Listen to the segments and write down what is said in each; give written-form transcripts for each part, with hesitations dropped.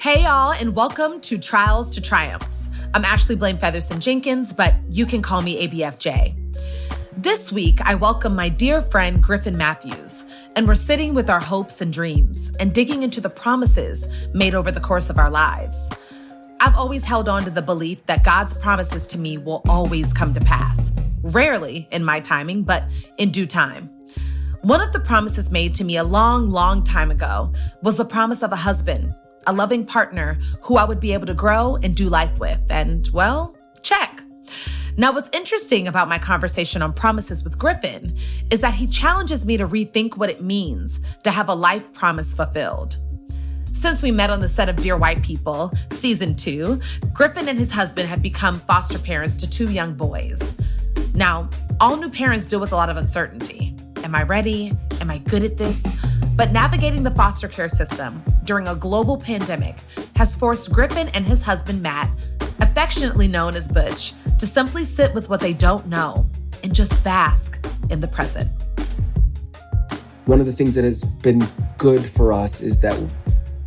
Hey y'all, and welcome to Trials to Triumphs. I'm Ashley Blaine Featherston Jenkins, but you can call me ABFJ. This week, I welcome my dear friend Griffin Matthews, and we're sitting with our hopes and dreams and digging into the promises made over the course of our lives. I've always held on to the belief that God's promises to me will always come to pass. Rarely in my timing, but in due time. One of the promises made to me a long, long time ago was the promise of a husband, a loving partner who I would be able to grow and do life with. And, well, check. Now, what's interesting about my conversation on promises with Griffin is that he challenges me to rethink what it means to have a life promise fulfilled. Since we met on the set of Dear White People, Season 2, Griffin and his husband have become foster parents to 2 young boys. Now, all new parents deal with a lot of uncertainty. Am I ready? Am I good at this? But navigating the foster care system during a global pandemic has forced Griffin and his husband, Matt, affectionately known as Butch, to simply sit with what they don't know and just bask in the present. One of the things that has been good for us is that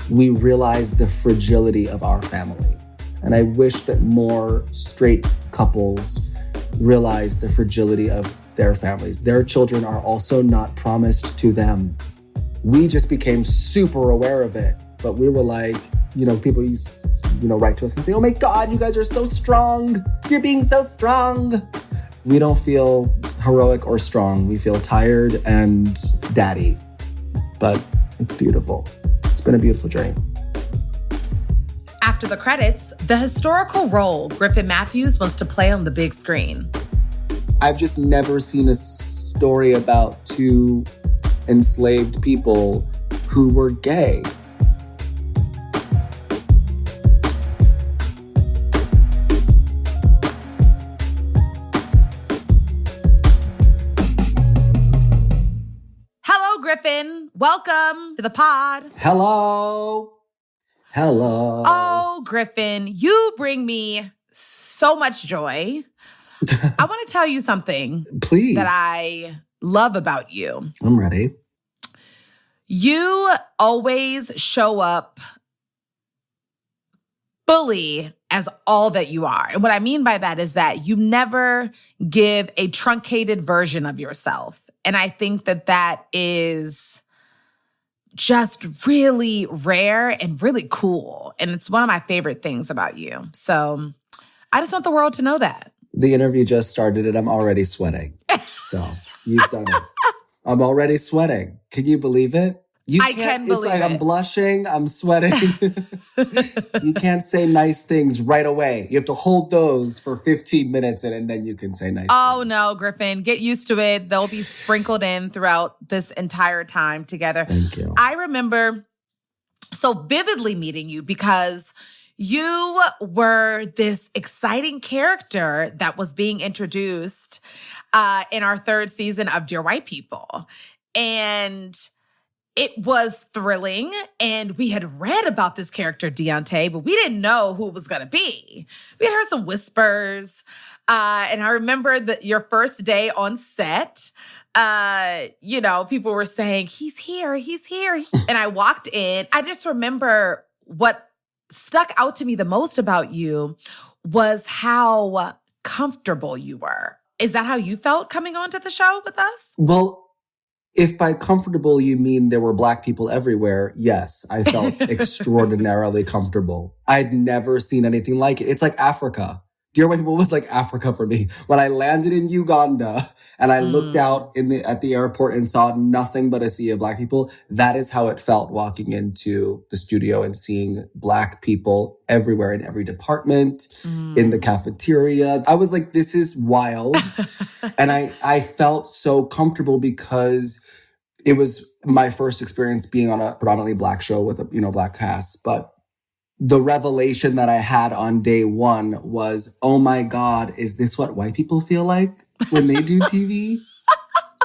we realize the fragility of our family. And I wish that more straight couples realize the fragility of their families. Their children are also not promised to them. We just became super aware of it, but we were like, people used to, write to us and say, oh my God, you guys are so strong. You're being so strong. We don't feel heroic or strong. We feel tired and daddy, but it's beautiful. It's been a beautiful journey. After the credits, the historical role Griffin Matthews wants to play on the big screen. I've just never seen a story about 2 enslaved people who were gay. Hello, Griffin. Welcome to the pod. Hello. Oh, Griffin, you bring me so much joy. I want to tell you something. Please. That I love about you. I'm ready. You always show up fully as all that you are. And what I mean by that is that you never give a truncated version of yourself. And I think that that is just really rare and really cool. And it's one of my favorite things about you. So I just want the world to know that. The interview just started and I'm already sweating. So you've done it. I'm already sweating. Can you believe it? I can believe it. It's like I'm blushing, I'm sweating. You can't say nice things right away. You have to hold those for 15 minutes and then you can say nice things. Oh, no, Griffin. Get used to it. They'll be sprinkled in throughout this entire time together. Thank you. I remember so vividly meeting you because you were this exciting character that was being introduced in our 3rd season of Dear White People. And it was thrilling. And we had read about this character, Deontay, but we didn't know who it was going to be. We had heard some whispers. And I remember that your first day on set, people were saying, he's here. And I walked in. I just remember what stuck out to me the most about you was how comfortable you were. Is that how you felt coming onto the show with us? Well, if by comfortable you mean there were Black people everywhere, yes, I felt extraordinarily comfortable. I'd never seen anything like it. It's like Africa. Dear White People was like Africa for me. When I landed in Uganda and I looked out at the airport and saw nothing but a sea of Black people, that is how it felt walking into the studio and seeing Black people everywhere in every department, in the cafeteria. I was like, this is wild. And I felt so comfortable because it was my first experience being on a predominantly Black show with a Black cast. But the revelation that I had on day 1 was, oh my God, is this what white people feel like when they do TV?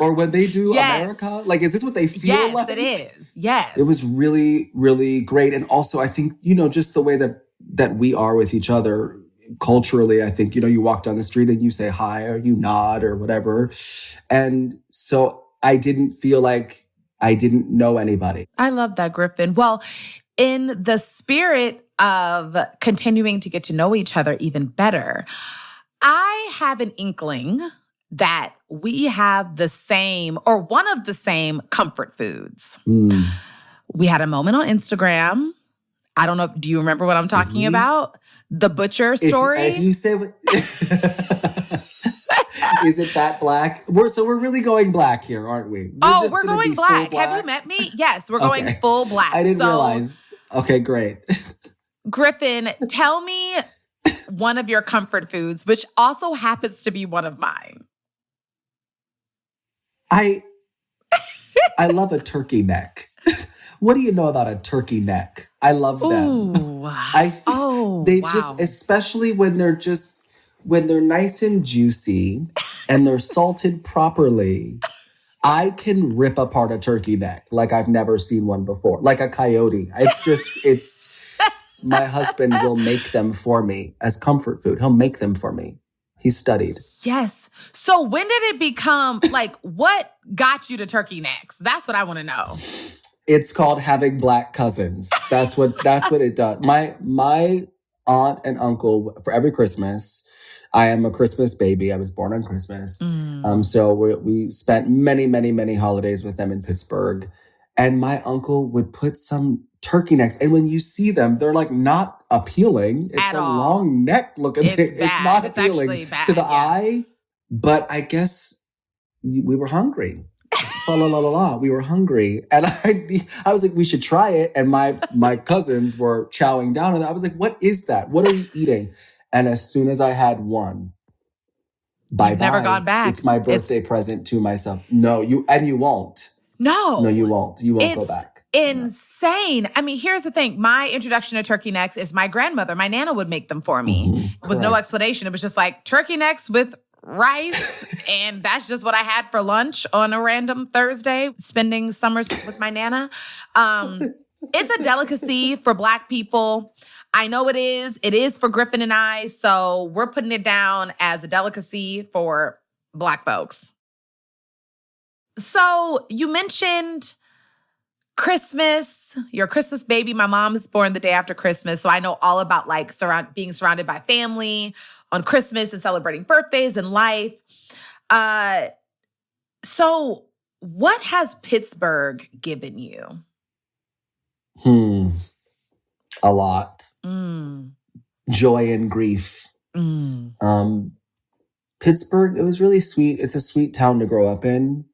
Or when they do America? Like, is this what they feel like? Yes, it is. Yes. It was really, really great. And also, I think, just the way that we are with each other culturally, I think, you walk down the street and you say hi or you nod or whatever. And so I didn't feel like I didn't know anybody. I love that, Griffin. Well, in the spirit of continuing to get to know each other even better, I have an inkling that we have the same or one of the same comfort foods. We had a moment on Instagram. I don't know. Do you remember what I'm talking about? The butcher story? If you say what... Is it that black? We're really going black here, aren't we? We're going black. Have you met me? Yes, we're going full black. I didn't realize. Okay, great. Griffin, tell me one of your comfort foods, which also happens to be one of mine. I love a turkey neck. What do you know about a turkey neck? I love them. Ooh. Just, especially when they're nice and juicy and they're salted properly, I can rip apart a turkey neck like I've never seen one before, like a coyote. My husband will make them for me as comfort food. He'll make them for me. He's studied. Yes. So when did it become, what got you to turkey necks? That's what I want to know. It's called having black cousins. That's what it does. My aunt and uncle, for every Christmas, I am a Christmas baby. I was born on Christmas. So we spent many, many, many holidays with them in Pittsburgh. And my uncle would put some turkey necks. And when you see them, they're not appealing. It's At a all. long neck looking thing. It's not appealing to the yeah. eye. But I guess we were hungry. We were hungry. And I was like, we should try it. And my cousins were chowing down. And I was like, what is that? What are you eating? And as soon as I had one, bye-bye. Never gone back. It's my birthday present to myself. No, you won't. No, you won't. You won't go back. Insane. I mean, here's the thing. My introduction to turkey necks is my grandmother. My Nana would make them for me with no explanation. It was just turkey necks with rice. And that's just what I had for lunch on a random Thursday, spending summers with my Nana. It's a delicacy for Black people. I know it is. It is for Griffin and I. So we're putting it down as a delicacy for Black folks. So you mentioned Christmas, your Christmas baby. My mom is born the day after Christmas. So I know all about being surrounded by family on Christmas and celebrating birthdays and life. So what has Pittsburgh given you? A lot. Joy and grief. Pittsburgh, it was really sweet. It's a sweet town to grow up in.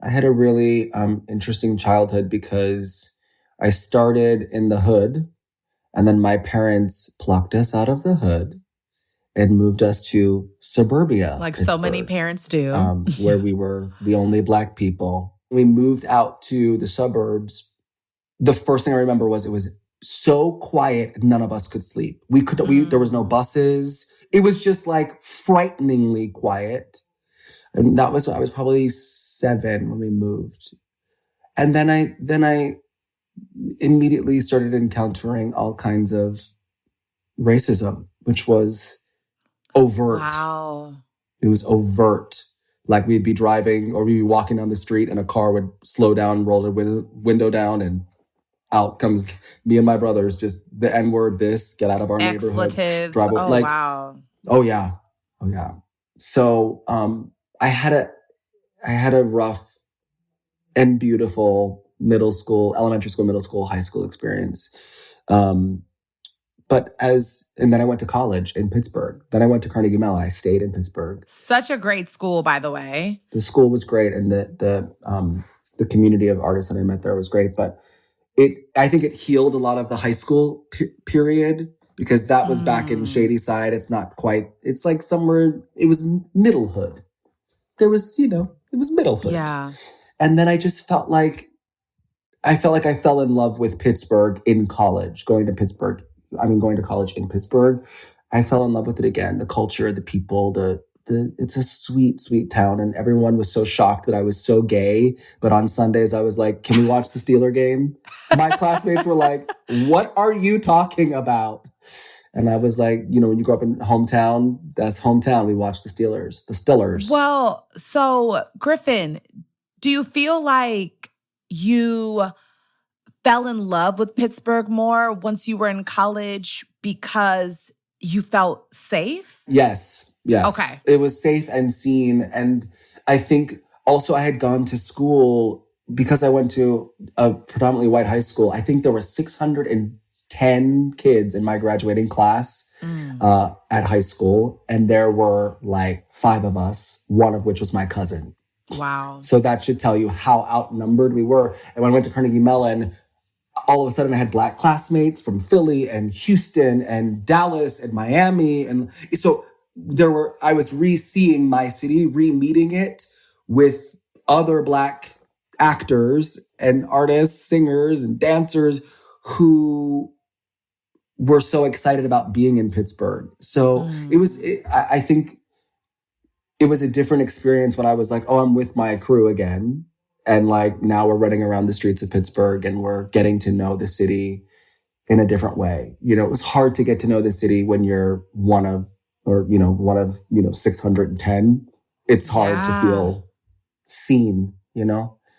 I had a really interesting childhood because I started in the hood, and then my parents plucked us out of the hood and moved us to suburbia. Like so many parents do. Where we were the only Black people. We moved out to the suburbs. The first thing I remember was it was so quiet, none of us could sleep. There was no buses. It was just frighteningly quiet. And I was probably 7 when we moved. And then I immediately started encountering all kinds of racism, which was overt. Wow. It was overt. We'd be driving or we'd be walking down the street and a car would slow down, roll the window down, and out comes me and my brothers, just the N-word, get out of our neighborhood. Expletives. Wow. Oh yeah. So I had a rough and beautiful elementary school, middle school, high school experience. And then I went to college in Pittsburgh. Then I went to Carnegie Mellon. I stayed in Pittsburgh. Such a great school, by the way. The school was great, and the community of artists that I met there was great. But I think it healed a lot of the high school period, because that was back in Shady Side. It's not quite. It's somewhere. It was middle hood. There was, it was middle hood. Yeah. And then I just felt like I fell in love with Pittsburgh in college, going to college in Pittsburgh. I fell in love with it again. The culture, the people, it's a sweet, sweet town. And everyone was so shocked that I was so gay. But on Sundays, I was like, can we watch the Steeler game? My classmates were like, what are you talking about? And I was like, when you grow up in hometown, that's hometown. We watch the Steelers, the Stillers. Well, so Griffin, do you feel like you fell in love with Pittsburgh more once you were in college because you felt safe? Yes. Okay. It was safe and seen. And I think also I had gone to school because I went to a predominantly white high school. I think there were 610 kids in my graduating class at high school. And there were like 5 of us, one of which was my cousin. Wow. So that should tell you how outnumbered we were. And when I went to Carnegie Mellon, all of a sudden I had Black classmates from Philly and Houston and Dallas and Miami. And so I was re-seeing my city, re-meeting it with other Black actors and artists, singers and dancers who were so excited about being in Pittsburgh. So I think it was a different experience when I was like, oh, I'm with my crew again. And like now we're running around the streets of Pittsburgh and we're getting to know the city in a different way. You know, it was hard to get to know the city when you're one of 610. It's hard to feel seen,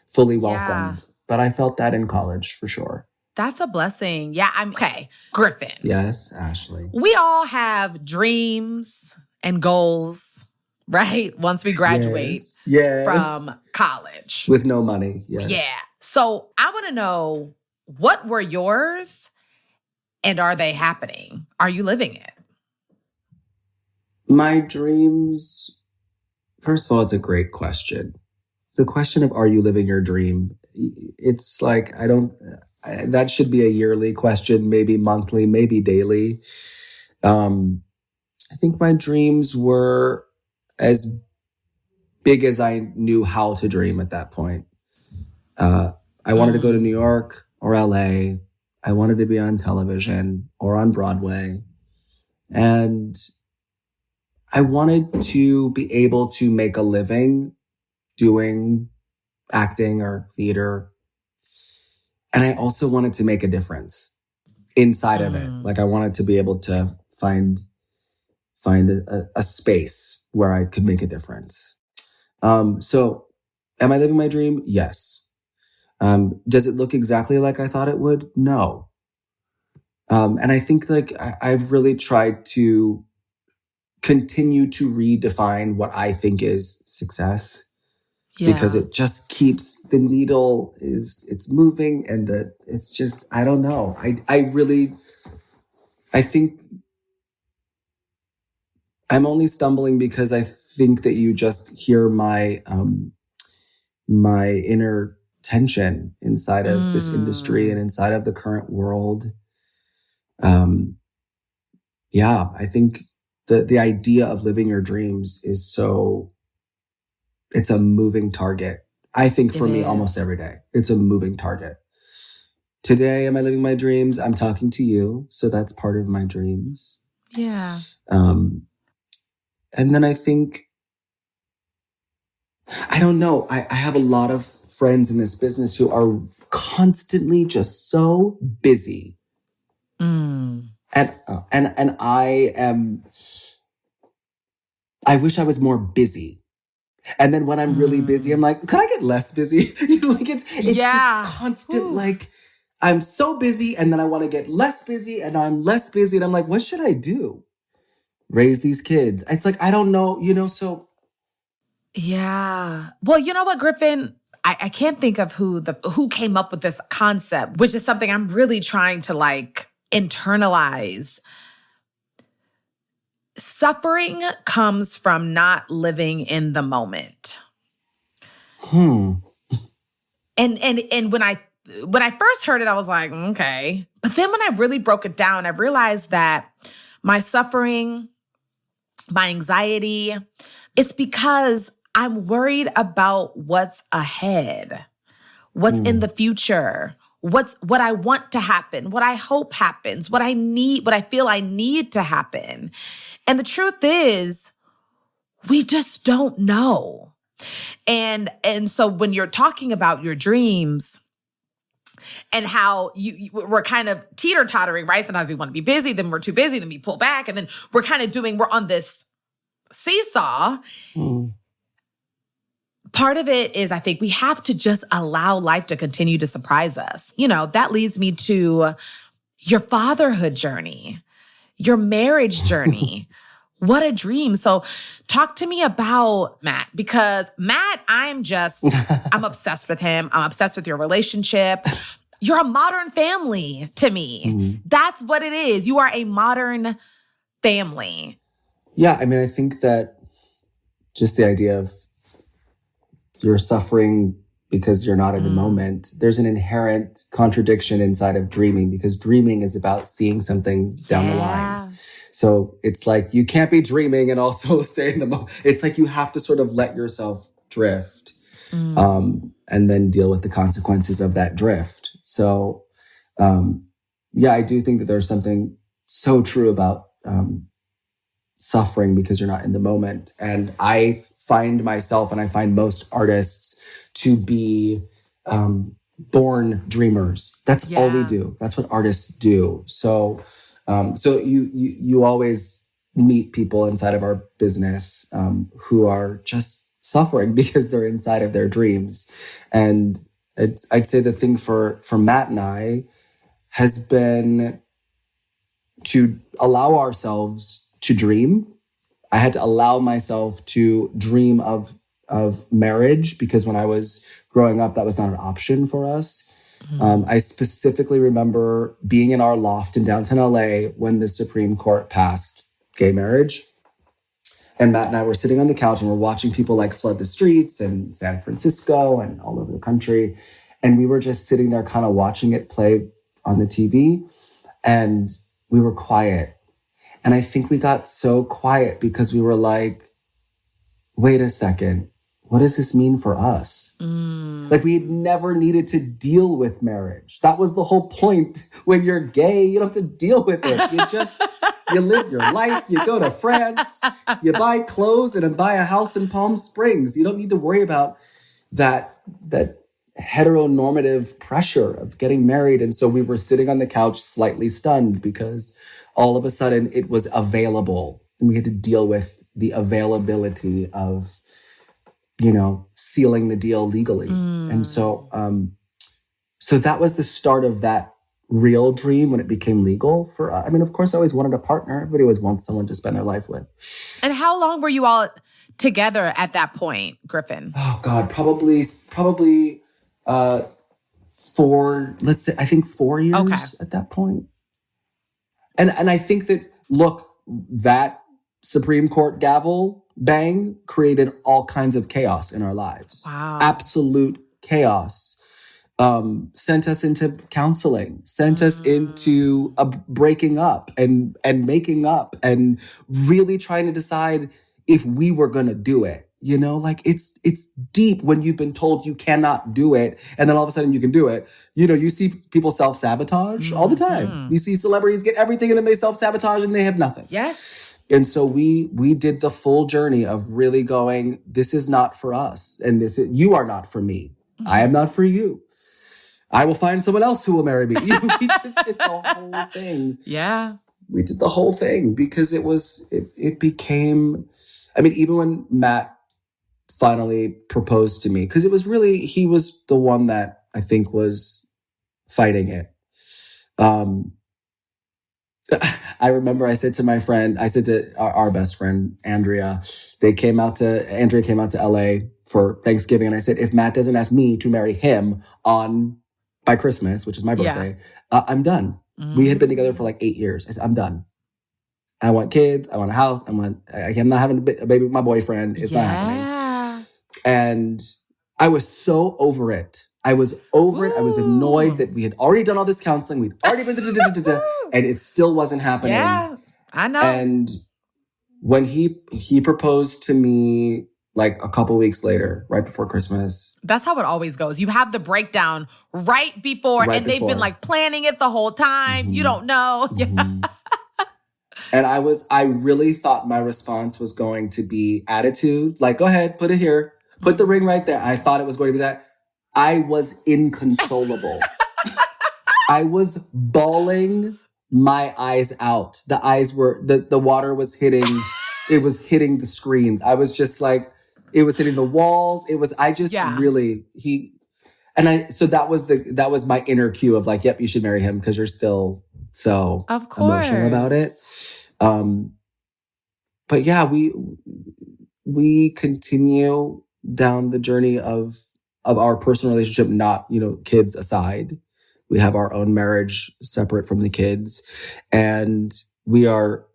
fully welcomed. But I felt that in college for sure. That's a blessing. Yeah, okay. Griffin. Yes, Ashley. We all have dreams and goals, right? Once we graduate from college. With no money, yes. Yeah. So I want to know, what were yours and are they happening? Are you living it? My dreams, first of all, it's a great question. The question of are you living your dream? It's like, that should be a yearly question, maybe monthly, maybe daily. I think my dreams were as big as I knew how to dream at that point. I wanted to go to New York or LA. I wanted to be on television or on Broadway. And I wanted to be able to make a living doing acting or theater. And I also wanted to make a difference inside of it. Like I wanted to be able to find a space where I could make a difference. So am I living my dream? Yes. Does it look exactly like I thought it would? No. And I think like I've really tried to continue to redefine what I think is success. Because it just keeps the needle it's moving and it's just, I don't know. I think I'm only stumbling because I think that you just hear my inner tension inside of this industry and inside of the current world. I think the idea of living your dreams is it's a moving target. I think for me, almost every day, it's a moving target. Today, am I living my dreams? I'm talking to you. So that's part of my dreams. Yeah. And then I think, I don't know. I have a lot of friends in this business who are constantly just so busy. And I wish I was more busy. And then when I'm really busy, I'm like, can I get less busy? It's this constant, like, I'm so busy and then I want to get less busy and I'm less busy. And I'm like, what should I do? Raise these kids. It's like, I don't know, so. Yeah. Well, you know what, Griffin? I can't think of who came up with this concept, which is something I'm really trying to like internalize. Suffering comes from not living in the moment. And when I first heard it, I was like, okay. But then when I really broke it down, I realized that my suffering, my anxiety, it's because I'm worried about what's ahead, what's in the future, what I want to happen, what I hope happens, what I feel I need to happen. And the truth is, we just don't know. And so when you're talking about your dreams and how we're kind of teeter-tottering, right? Sometimes we want to be busy, then we're too busy, then we pull back, and then we're on this seesaw. part of it is I think we have to just allow life to continue to surprise us. That leads me to your fatherhood journey, your marriage journey. What a dream. So talk to me about Matt, because Matt, I'm obsessed with him. I'm obsessed with your relationship. You're a modern family to me. Mm-hmm. That's what it is. You are a modern family. Yeah. I mean, I think that just the idea of you're suffering because you're not in the moment. There's an inherent contradiction inside of dreaming, because dreaming is about seeing something down the line. So it's like you can't be dreaming and also stay in the moment. It's like you have to sort of let yourself drift and then deal with the consequences of that drift. So I do think that there's something so true about suffering because you're not in the moment. And I find myself, and I find most artists, to be born dreamers. That's all we do. That's what artists do. So you always meet people inside of our business who are just suffering because they're inside of their dreams. And I'd say the thing for Matt and I has been to allow ourselves to dream. I had to allow myself to dream of marriage, because when I was growing up, that was not an option for us. I specifically remember being in our loft in downtown LA when the Supreme Court passed gay marriage. And Matt and I were sitting on the couch and we're watching people like flood the streets in San Francisco and all over the country. And we were just sitting there kind of watching it play on the TV. And we were quiet. And I think we got so quiet because we were like, wait a second, what does this mean for us? Like, we had never needed to deal with marriage. That was the whole point. When you're gay, you don't have to deal with it. You live your life, you go to France, you buy clothes and then buy a house in Palm Springs. You don't need to worry about that heteronormative pressure of getting married. And so we were sitting on the couch slightly stunned because all of a sudden it was available. And we had to deal with the availability of, sealing the deal legally. And so that was the start of that real dream when it became legal of course I always wanted a partner. Everybody always wants someone to spend their life with. And how long were you all together at that point, Griffin? Oh God, probably 4 years at that point. And I think that, look, that Supreme Court gavel bang created all kinds of chaos in our lives. Wow. Absolute chaos. Sent us into counseling, sent us into breaking up and making up and really trying to decide if we were going to do it. It's deep when you've been told you cannot do it. And then all of a sudden you can do it. You see people self-sabotage all the time. You see celebrities get everything and then they self-sabotage and they have nothing. Yes. And so we did the full journey of really going, this is not for us. And you are not for me. I am not for you. I will find someone else who will marry me. We just did the whole thing. Yeah. We did the whole thing because it became, even when Matt finally proposed to me, because he was the one that I think was fighting it. I remember I said to our best friend, Andrea, Andrea came out to LA for Thanksgiving. And I said, if Matt doesn't ask me to marry him by Christmas, which is my birthday, I'm done. We had been together for like 8 years. I said, I'm done. I want kids. I want a house. I'm not having a baby with my boyfriend. It's not happening. And I was so over it. I was over it. I was annoyed that we had already done all this counseling. We'd already been, and it still wasn't happening. Yeah, I know. And when he proposed to me, like a couple weeks later, right before Christmas. That's how it always goes. You have the breakdown right before, they've been like planning it the whole time. Mm-hmm. You don't know. Mm-hmm. And I really thought my response was going to be attitude. Like, go ahead, put it here. Put the ring right there. I thought it was going to be that. I was inconsolable. I was bawling my eyes out. The eyes were, the water was hitting, it was hitting the screens. I was just like, It was hitting the walls. It was, I just Yeah. really, so that was my inner cue of like, yep, you should marry him because you're still so Of emotional about it. But yeah, we continue down the journey of our personal relationship, not, kids aside. We have our own marriage separate from the kids, and we are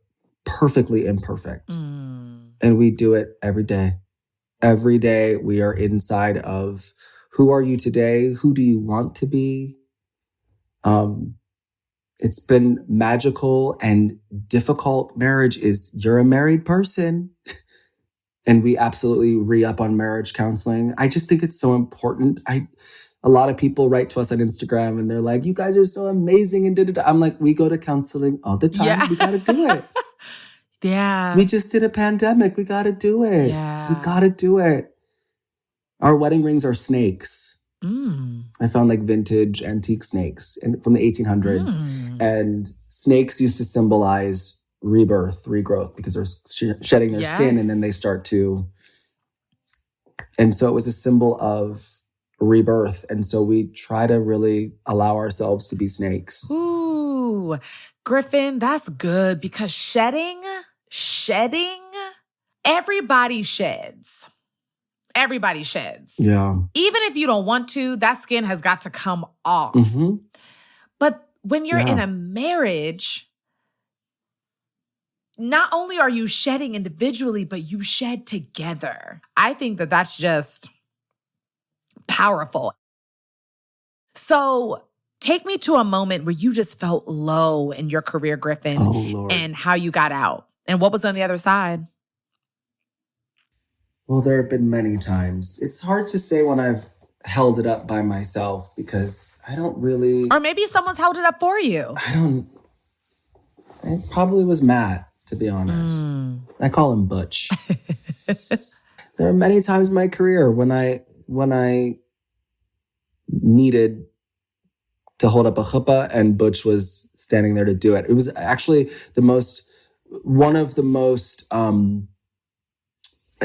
perfectly imperfect. And we do it every day. Every day we are inside of who are you today? Who do you want to be? It's been magical and difficult. Marriage is, you're a married person. And we absolutely re-up on marriage counseling. I just think it's so important. A lot of people write to us on Instagram and they're like, you guys are so amazing. And da-da-da. I'm like, we go to counseling all the time. Yeah. We got to do it. Yeah. We just did a pandemic. We got to do it. Yeah. We got to do it. Our wedding rings are snakes. I found like vintage antique snakes from the 1800s. And snakes used to symbolize rebirth, regrowth, because they're shedding their skin and then they start to. And so it was a symbol of rebirth. And so we try to really allow ourselves to be snakes. Ooh, Griffin, that's good, because shedding, everybody sheds. Everybody sheds. Yeah. Even if you don't want to, that skin has got to come off. But when you're in a marriage, not only are you shedding individually, but you shed together. I think that that's just powerful. So take me to a moment where you just felt low in your career, Griffin, and how you got out and what was on the other side. Well, there have been many times. It's hard to say when I've held it up by myself because I don't really... Or maybe someone's held it up for you. It probably was Matt, to be honest. I call him Butch. There are many times in my career when I needed to hold up a chuppah and Butch was standing there to do it. It was actually one of the most...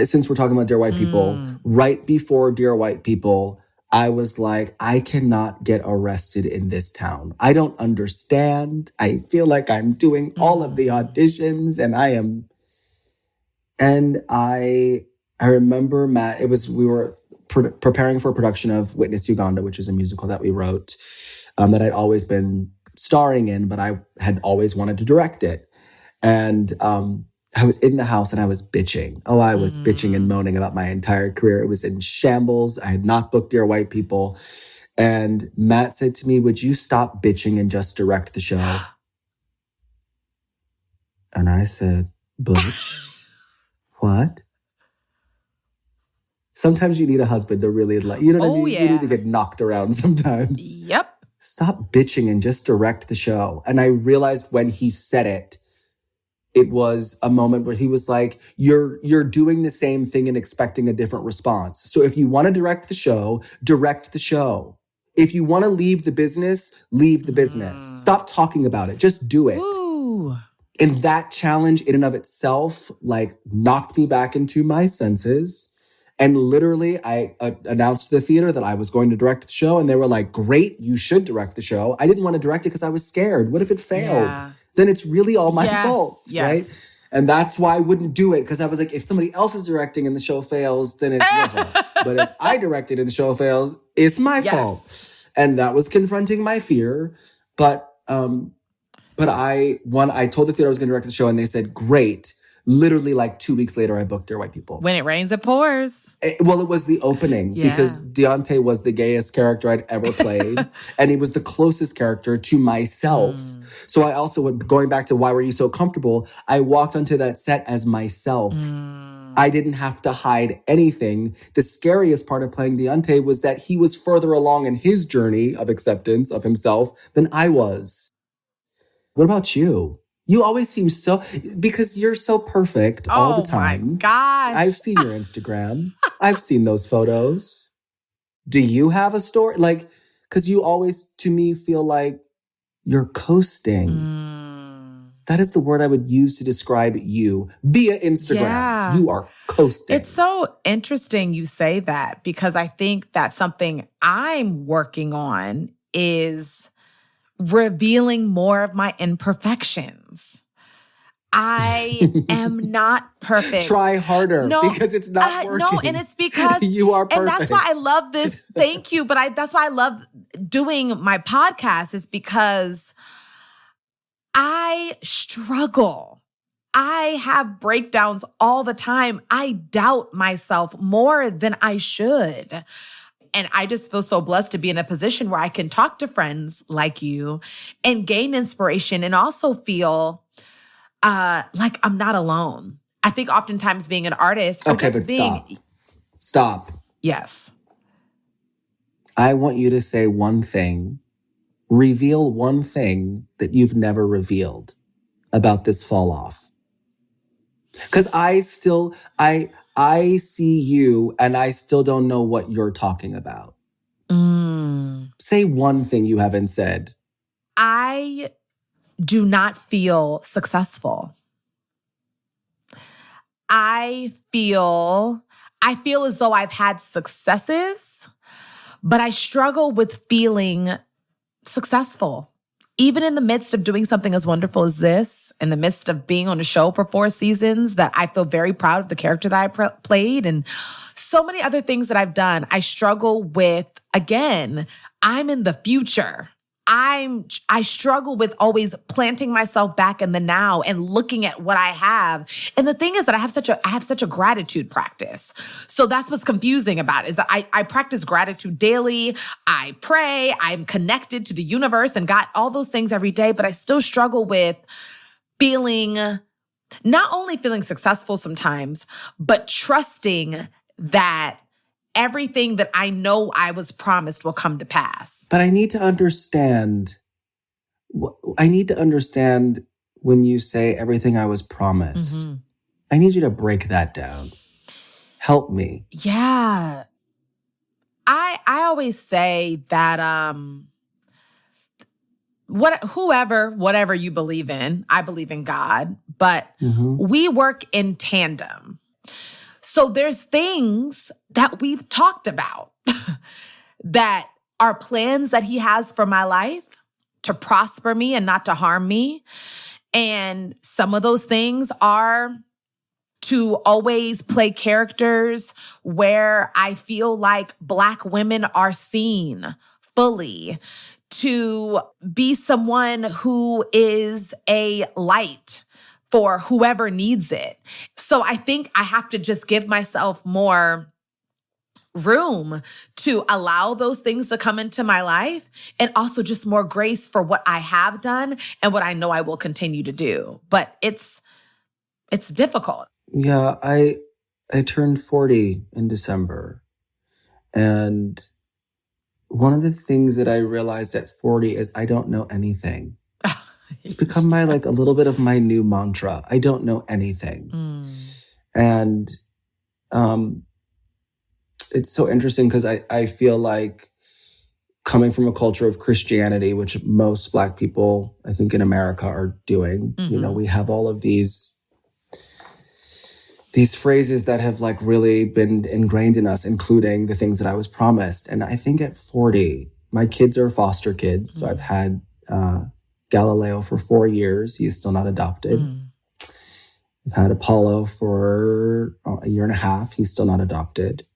since we're talking about Dear White People, right before Dear White People, I was like, I cannot get arrested in this town. I don't understand. I feel like I'm doing all of the auditions and I remember Matt, we were preparing for a production of Witness Uganda, which is a musical that we wrote, that I'd always been starring in, but I had always wanted to direct it. And, I was in the house and I was bitching. Oh, I was bitching and moaning about my entire career. It was in shambles. I had not booked Dear White People. And Matt said to me, would you stop bitching and just direct the show? And I said, Butch, what? Sometimes you need a husband to really you know what I mean? You need to get knocked around sometimes. Yep. Stop bitching and just direct the show. And I realized when he said it, it was a moment where he was like, you're doing the same thing and expecting a different response. So if you want to direct the show, direct the show. If you want to leave the business, leave the business. Stop talking about it. Just do it. Ooh. And that challenge in and of itself, knocked me back into my senses. And literally, I announced to the theater that I was going to direct the show. And they were like, great, you should direct the show. I didn't want to direct it because I was scared. What if it failed? Yeah. Then it's really all my fault, yes. right? And that's why I wouldn't do it, because I was like, if somebody else is directing and the show fails, then it's your fault. But if I directed and the show fails, it's my fault. And that was confronting my fear. But I told the theater I was going to direct the show, and they said, great. Literally 2 weeks later, I booked Dear White People. When it rains, it pours. It was the opening because Deontay was the gayest character I'd ever played. And he was the closest character to myself. So I also, going back to why were you so comfortable, I walked onto that set as myself. I didn't have to hide anything. The scariest part of playing Deontay was that he was further along in his journey of acceptance of himself than I was. What about you? You always seem because you're so perfect all the time. Oh my gosh. I've seen your Instagram. I've seen those photos. Do you have a story? Because you always, to me, feel like you're coasting. That is the word I would use to describe you via Instagram. Yeah. You are coasting. It's so interesting you say that, because I think that's something I'm working on, is revealing more of my imperfections. I am not perfect. Try harder, because it's not working. No, and it's because you are perfect. And that's why I love this. Thank you. But that's why I love doing my podcast, is because I struggle. I have breakdowns all the time. I doubt myself more than I should. And I just feel so blessed to be in a position where I can talk to friends like you and gain inspiration, and also feel like I'm not alone. I think oftentimes being an artist, or okay, just but being... Stop. Yes. I want you to say one thing. Reveal one thing that you've never revealed about this fall off. Because I see you and I still don't know what you're talking about. Say one thing you haven't said. I do not feel successful. I feel as though I've had successes, but I struggle with feeling successful. Even in the midst of doing something as wonderful as this, in the midst of being on a show for 4 seasons that I feel very proud of the character that I played, and so many other things that I've done, I struggle with, again, I'm in the future. I struggle with always planting myself back in the now and looking at what I have. And the thing is that I have such a gratitude practice. So that's what's confusing about it, is that I practice gratitude daily. I pray. I'm connected to the universe and God, all those things every day. But I still struggle with not only feeling successful sometimes, but trusting that everything that I know I was promised will come to pass. But I need to understand when you say everything I was promised. Mm-hmm. I need you to break that down. Help me. Yeah. I always say that whatever you believe in, I believe in God, but we work in tandem. So there's things that we've talked about that are plans that he has for my life to prosper me and not to harm me. And some of those things are to always play characters where I feel like Black women are seen fully, to be someone who is a light for whoever needs it. So I think I have to just give myself more room to allow those things to come into my life, and also just more grace for what I have done and what I know I will continue to do. But it's difficult. Yeah, I turned 40 in December. And one of the things that I realized at 40 is I don't know anything. It's become a little bit of my new mantra. I don't know anything. And it's so interesting because I feel like, coming from a culture of Christianity, which most Black people, I think, in America are doing, we have all of these phrases that have really been ingrained in us, including the things that I was promised. And I think at 40, my kids are foster kids. So I've had Galileo for 4 years. He is still not adopted. I've had Apollo for a year and a half. He's still not adopted.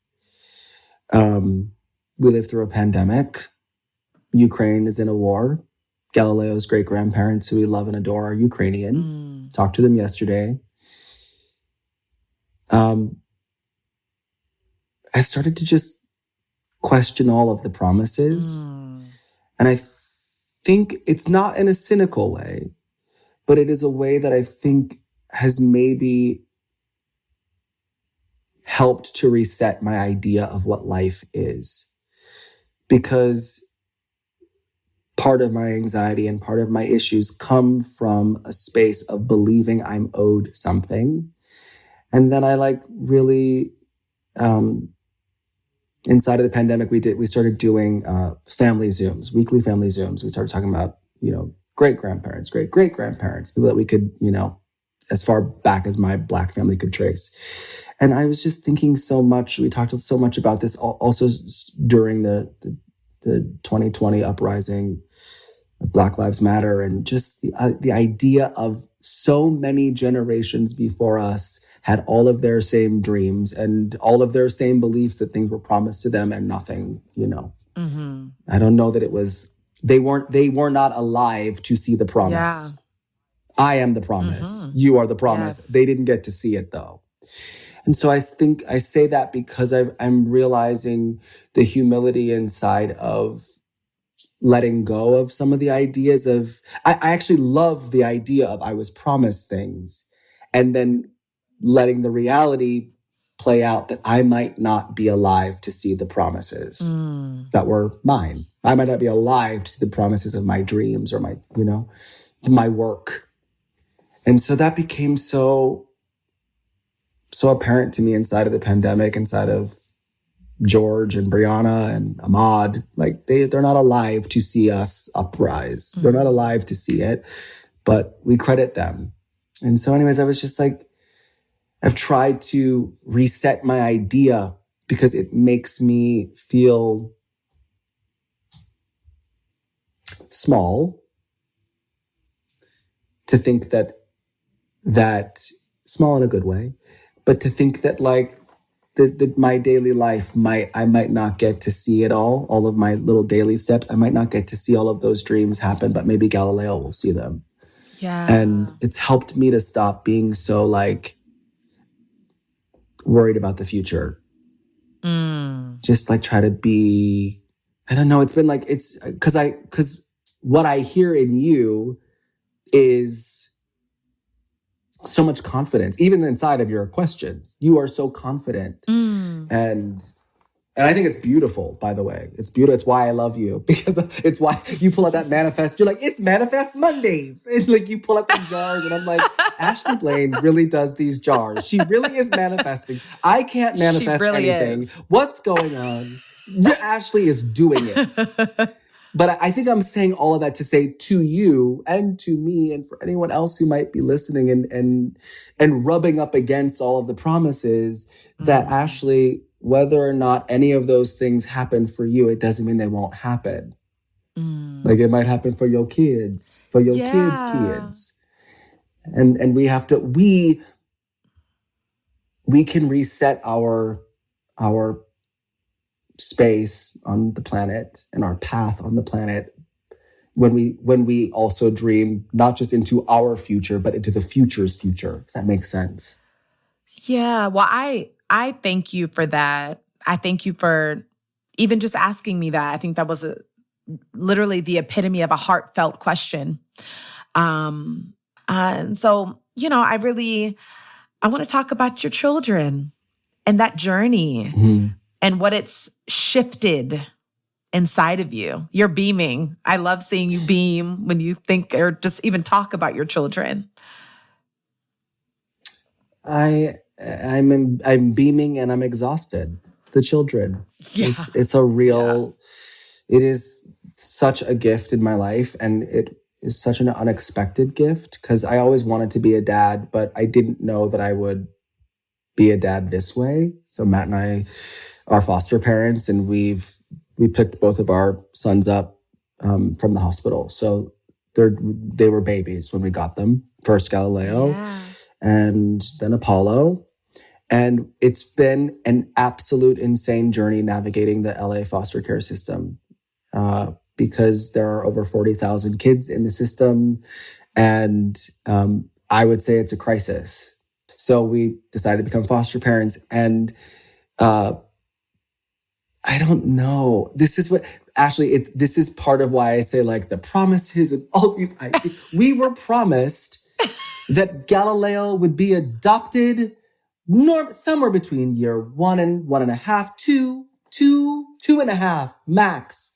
We lived through a pandemic. Ukraine is in a war. Galileo's great-grandparents, who we love and adore, are Ukrainian. Talked to them yesterday. I've started to just question all of the promises. And I think it's not in a cynical way, but it is a way that I think has maybe helped to reset my idea of what life is. Because part of my anxiety and part of my issues come from a space of believing I'm owed something. And then I really, inside of the pandemic, we started doing family Zooms, weekly family Zooms. We started talking about, great-grandparents, great-great-grandparents, people that we could, as far back as my Black family could trace. And I was just thinking so much, we talked so much about this also during the 2020 uprising, Black Lives Matter, and just the idea of so many generations before us had all of their same dreams and all of their same beliefs that things were promised to them and nothing, Mm-hmm. I don't know that it was, they were not alive to see the promise. Yeah. I am the promise. You are the promise. Yes. They didn't get to see it though. And so I think I say that because I'm realizing the humility inside of letting go of some of the ideas of, I actually love the idea of I was promised things and then letting the reality play out that I might not be alive to see the promises that were mine. I might not be alive to see the promises of my dreams or my, my work. And so that became so apparent to me inside of the pandemic, inside of George and Brianna and Ahmad. Like they're not alive to see us uprise. They're not alive to see it, but we credit them. And so anyways, I was just like, I've tried to reset my idea because it makes me feel small to think that small in a good way, but to think that like that my daily life I might not get to see it all of my little daily steps. I might not get to see all of those dreams happen, but maybe Galileo will see them. Yeah. And it's helped me to stop being so like worried about the future. Just like try to be, I don't know. It's been like, it's because what I hear in you is so much confidence, even inside of your questions. You are so confident. And I think it's beautiful, by the way. It's beautiful. It's why I love you, because it's why you pull out that manifest. You're like, it's Manifest Mondays. And like you pull out the jars and I'm like, Ashley Blaine really does these jars. She really is manifesting. I can't manifest really anything. is. What's going on? Ashley is doing it. But I think I'm saying all of that to say to you and to me and for anyone else who might be listening and rubbing up against all of the promises that Ashley, whether or not any of those things happen for you, it doesn't mean they won't happen. Like it might happen for your kids, for your kids. And we have to, we can reset our space on the planet and our path on the planet when we also dream not just into our future but into the future's future. Does that make sense? Yeah. Well, I thank you for that. I thank you for even just asking me that. I think that was literally the epitome of a heartfelt question. And so, I want to talk about your children and that journey. And what it's shifted inside of you. You're beaming. I love seeing you beam when you think or just even talk about your children. I'm beaming and I'm exhausted. The children. Yeah. It's a real, it is such a gift in my life, and it is such an unexpected gift because I always wanted to be a dad, but I didn't know that I would be a dad this way. So Matt and I are foster parents, and we picked both of our sons up from the hospital. So they were babies when we got them. First Galileo, and then Apollo. And it's been an absolute insane journey navigating the LA foster care system because there are over 40,000 kids in the system. And I would say it's a crisis. So we decided to become foster parents. And I don't know. This is what, Ashley, this is part of why I say like the promises and all these ideas. We were promised that Galileo would be adopted somewhere between year 1 and 1.5, 2.5 max.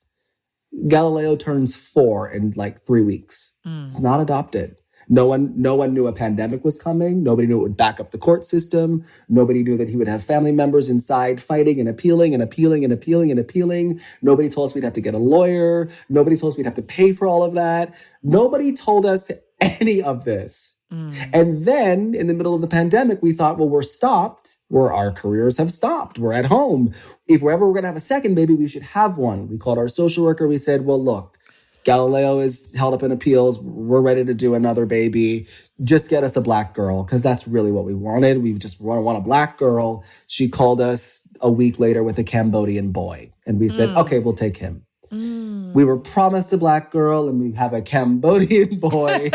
Galileo turns 4 in like 3 weeks. It's not adopted. No one knew a pandemic was coming. Nobody knew it would back up the court system. Nobody knew that he would have family members inside fighting and appealing and appealing and appealing and appealing. Nobody told us we'd have to get a lawyer. Nobody told us we'd have to pay for all of that. Nobody told us any of this. And then in the middle of the pandemic, we thought, well, we're stopped, where our careers have stopped. We're at home. If we're going to have a second baby, we should have one. We called our social worker. We said, well, look, Galileo is held up in appeals. We're ready to do another baby. Just get us a Black girl, because that's really what we wanted. We just want a Black girl. She called us a week later with a Cambodian boy. And we said, okay, we'll take him. We were promised a Black girl, and we have a Cambodian boy.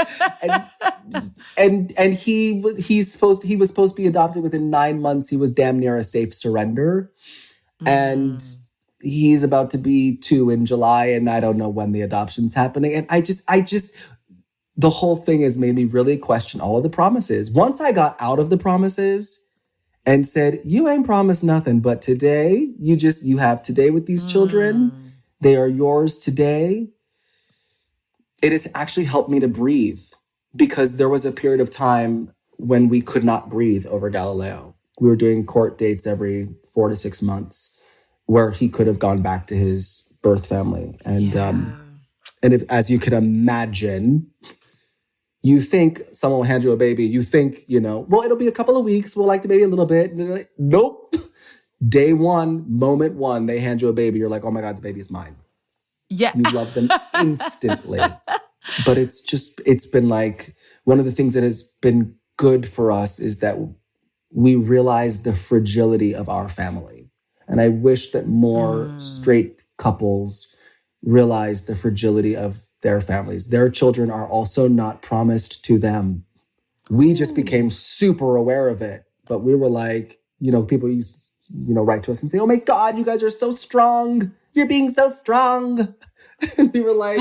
and he was supposed to be adopted within 9 months. He was damn near a safe surrender. And he's about to be 2 in July, and I don't know when the adoption's happening. And I just, the whole thing has made me really question all of the promises. Once I got out of the promises and said, you ain't promised nothing, but today, you have today with these children. They are yours today. It has actually helped me to breathe, because there was a period of time when we could not breathe over Galileo. We were doing court dates every 4 to 6 months, where he could have gone back to his birth family. And if, as you can imagine, you think someone will hand you a baby, you think, well, it'll be a couple of weeks, we'll like the baby a little bit. And they're like, nope. Day one, moment one, they hand you a baby. You're like, oh my God, the baby's mine. Yeah. You love them instantly. But it's been like, one of the things that has been good for us is that we realize the fragility of our family. And I wish that more straight couples realize the fragility of their families. Their children are also not promised to them. We just became super aware of it. But we were like, people used to, write to us and say, oh my God, you guys are so strong. You're being so strong. And we were like,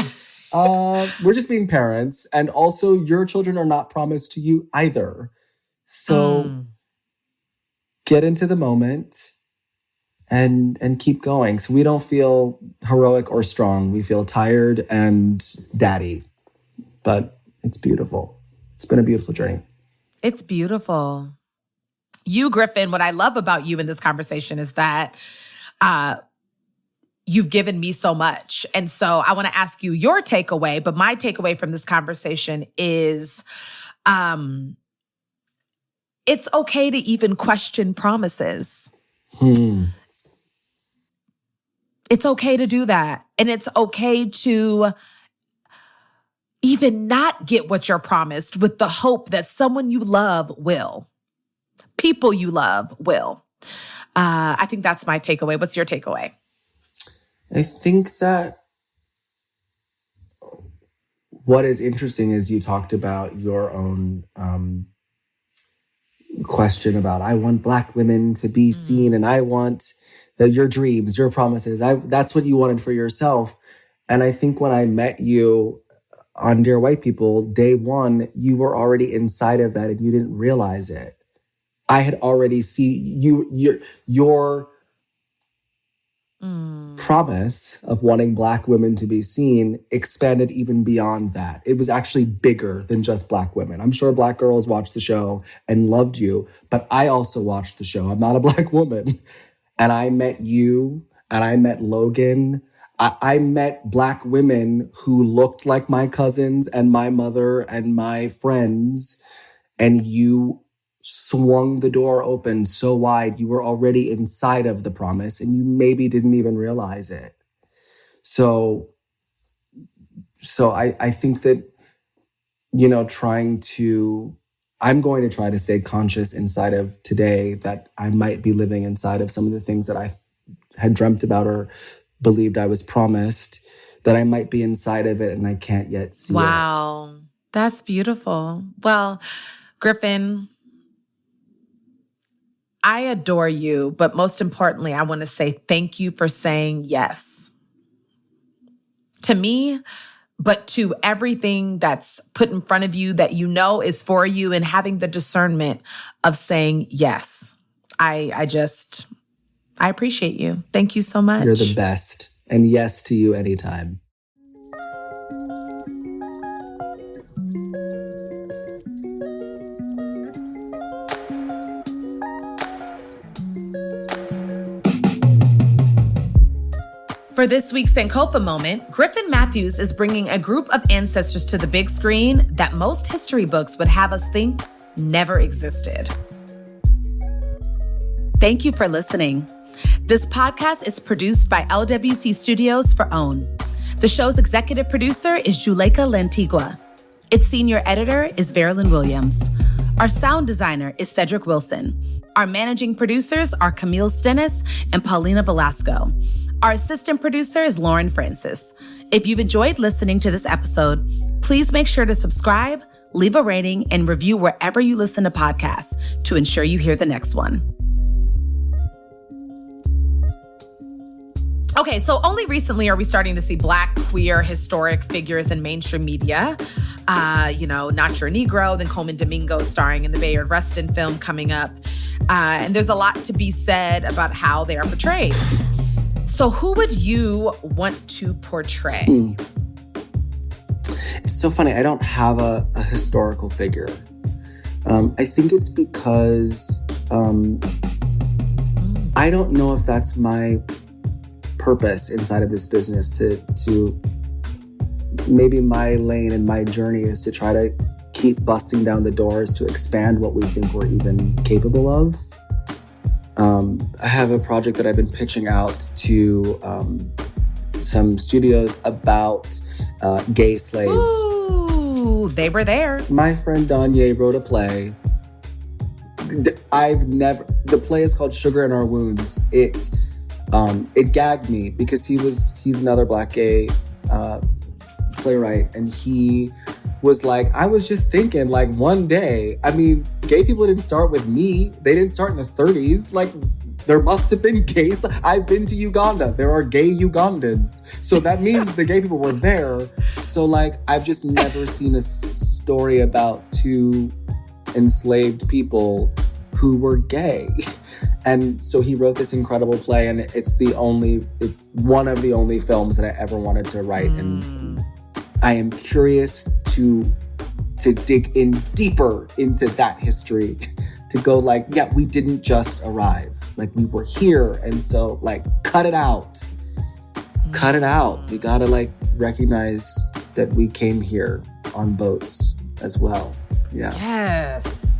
we're just being parents. And also your children are not promised to you either. So get into the moment and keep going. So we don't feel heroic or strong. We feel tired and daddy. But it's beautiful. It's been a beautiful journey. It's beautiful. You, Griffin, what I love about you in this conversation is that you've given me so much. And so I want to ask you your takeaway, but my takeaway from this conversation is it's okay to even question promises. It's okay to do that. And it's okay to even not get what you're promised with the hope that someone you love will. People you love will. I think that's my takeaway. What's your takeaway? I think that what is interesting is you talked about your own question about, I want Black women to be seen, and I want your dreams, your promises. That's what you wanted for yourself. And I think when I met you on Dear White People, day one, you were already inside of that and you didn't realize it. I had already seen your promise of wanting Black women to be seen expanded even beyond that. It was actually bigger than just Black women. I'm sure Black girls watched the show and loved you, but I also watched the show. I'm not a Black woman. And I met you, and I met Logan. I met Black women who looked like my cousins and my mother and my friends, and you swung the door open so wide. You were already inside of the promise, and you maybe didn't even realize it. So I think that, I'm going to try to stay conscious inside of today that I might be living inside of some of the things that I had dreamt about or believed I was promised, that I might be inside of it and I can't yet see it. Wow. That's beautiful. Well, Griffin, I adore you, but most importantly, I want to say thank you for saying yes to me, but to everything that's put in front of you that you know is for you, and having the discernment of saying yes. I appreciate you. Thank you so much. You're the best. And yes to you anytime. For this week's Sankofa moment, Griffin Matthews is bringing a group of ancestors to the big screen that most history books would have us think never existed. Thank you for listening. This podcast is produced by LWC Studios for OWN. The show's executive producer is Juleka Lantigua. Its senior editor is Verilyn Williams. Our sound designer is Cedric Wilson. Our managing producers are Camille Stennis and Paulina Velasco. Our assistant producer is Lauren Francis. If you've enjoyed listening to this episode, please make sure to subscribe, leave a rating, and review wherever you listen to podcasts to ensure you hear the next one. Okay, so only recently are we starting to see Black, queer, historic figures in mainstream media. Not Your Negro, then Coleman Domingo starring in the Bayard Rustin film coming up. And there's a lot to be said about how they are portrayed. So who would you want to portray? It's so funny. I don't have a historical figure. I think it's because I don't know if that's my purpose inside of this business to maybe my lane and my journey is to try to keep busting down the doors to expand what we think we're even capable of. I have a project that I've been pitching out to some studios about gay slaves. Ooh, they were there. My friend Danye wrote a play. The play is called Sugar in Our Wounds. It gagged me because he's another Black gay playwright, and he was like, I was just thinking, like, one day, I mean, gay people didn't start with me. They didn't start in the 30s. Like, there must have been gays. I've been to Uganda. There are gay Ugandans. So that means the gay people were there. So, like, I've just never seen a story about two enslaved people who were gay. And so he wrote this incredible play, and it's one of the only films that I ever wanted to write. And I am curious to dig in deeper into that history, to go like, yeah, we didn't just arrive. Like, we were here. And so, like, cut it out. Cut it out. We gotta, like, recognize that we came here on boats as well. Yeah. Yes.